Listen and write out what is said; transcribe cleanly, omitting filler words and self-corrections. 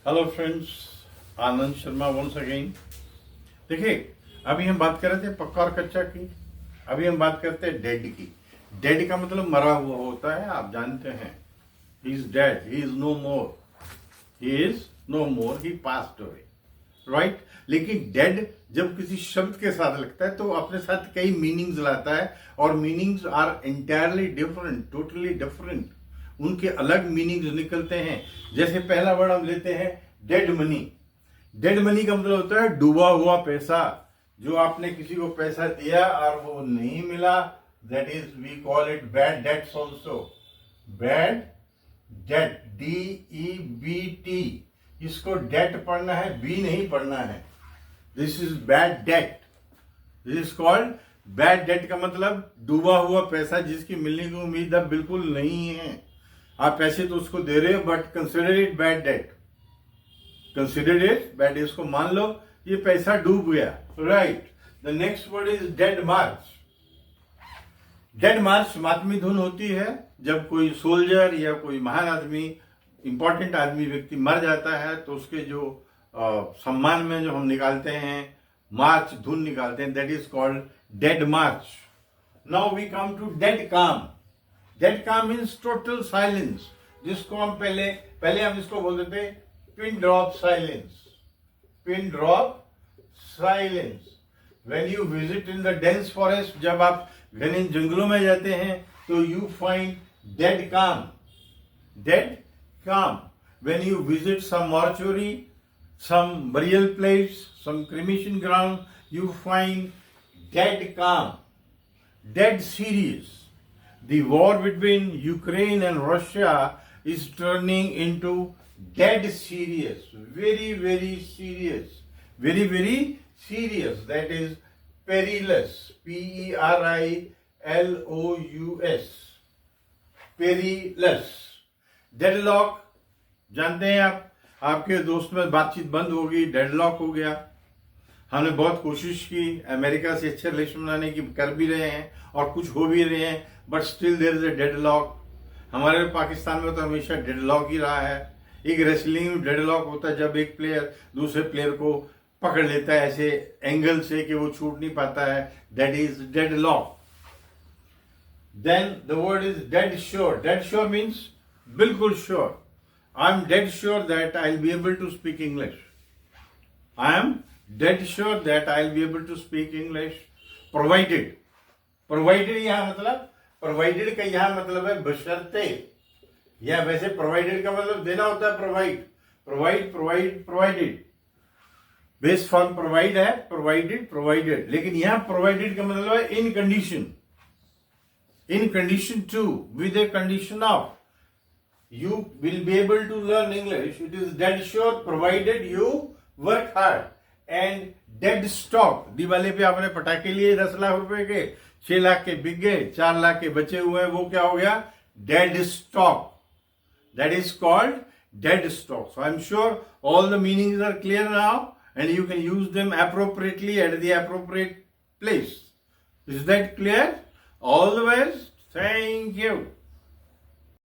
Hello friends, Anand Sharma once again. देखिए, अभी हम बात कर रहे थे पक्का और कच्चा की। अभी हम बात करते हैं डेड की। डेड का मतलब मरा हुआ होता है, आप जानते हैं। He is dead, he is no more, he is no more, he passed away, right. लेकिन डेड जब किसी शब्द के साथ लगता है तो अपने साथ कई मीनिंग्स लाता है, और meanings are entirely different, totally different. उनके अलग मीनिंग्स निकलते हैं। जैसे पहला वर्ड हम लेते हैं डेड मनी। डेड मनी का मतलब होता है डूबा हुआ पैसा। जो आपने किसी को पैसा दिया और वो नहीं मिला, that is we call it bad debts also. Bad debt, DEBT। इसको डेट पढ़ना है, बी नहीं पढ़ना है। This is bad debt, this is called bad debt. का मतलब डूबा हुआ पैसा जिसकी मिलने की उम्मीद अब बिल्कुल नहीं है। आप पैसे तो उसको दे रहे हो, but consider it bad debt, consider it bad. इसको मान लो ये पैसा डूब गया, right. The next word is dead march. Dead march मातमी धुन होती है जब कोई सोल्जर या कोई महान आदमी, इंपॉर्टेंट आदमी, व्यक्ति मर जाता है तो उसके जो सम्मान में जो हम निकालते हैं मार्च, धुन निकालते हैं, that is called dead march. Now we come to dead calm. Dead calm means total silence, जिसको हम पहले हम इसको बोलते थे pin drop silence. Pin drop silence. When you visit in the dense forest, जब आप घने जंगलों में जाते हैं तो you find dead calm. Dead calm. When you visit some mortuary, some burial place, some cremation ground, you find dead calm. Dead serious. The war between Ukraine and Russia is turning into dead serious. Very, very serious. Very, very serious. That is perilous. Perilous. Perilous. Deadlock. जानते हैं आप, आपके दोस्त में बातचीत बंद हो गई, डेडलॉक हो गया। हमने बहुत कोशिश की अमेरिका से अच्छे रिलेशन बनाने की, कर भी रहे हैं और कुछ हो भी रहे हैं, but still there is a deadlock. हमारे पाकिस्तान में तो हमेशा डेडलॉक ही रहा है। एक रेसलिंग में डेडलॉक होता है जब एक प्लेयर दूसरे प्लेयर को पकड़ लेता है ऐसे एंगल से कि वो छूट नहीं पाता है, that is deadlock. Then the word is dead sure. Dead sure means बिल्कुल sure. I am dead sure that I will be able to speak English. I am dead sure that I will be able to speak English provided. Provided यहां मतलब, provided का यहां मतलब है बशर्ते, या वैसे प्रोवाइडेड का मतलब देना होता है provide, provided. Base form provide है, प्रोवाइडेड। लेकिन यहां प्रोवाइडेड का मतलब है in condition, in condition to, with a condition of you will be able to learn English. It is dead sure provided you work hard. And dead stock, Diwali पे आपने पटाखे लिए 10 लाख रुपए के, 6 लाख के बिक गए, 4 लाख के बचे हुए हैं, वो क्या हो गया? Dead stock. That is called dead stock. So I'm sure all the meanings are clear now and you can use them appropriately at the appropriate place. Is that clear? All the best. Thank you.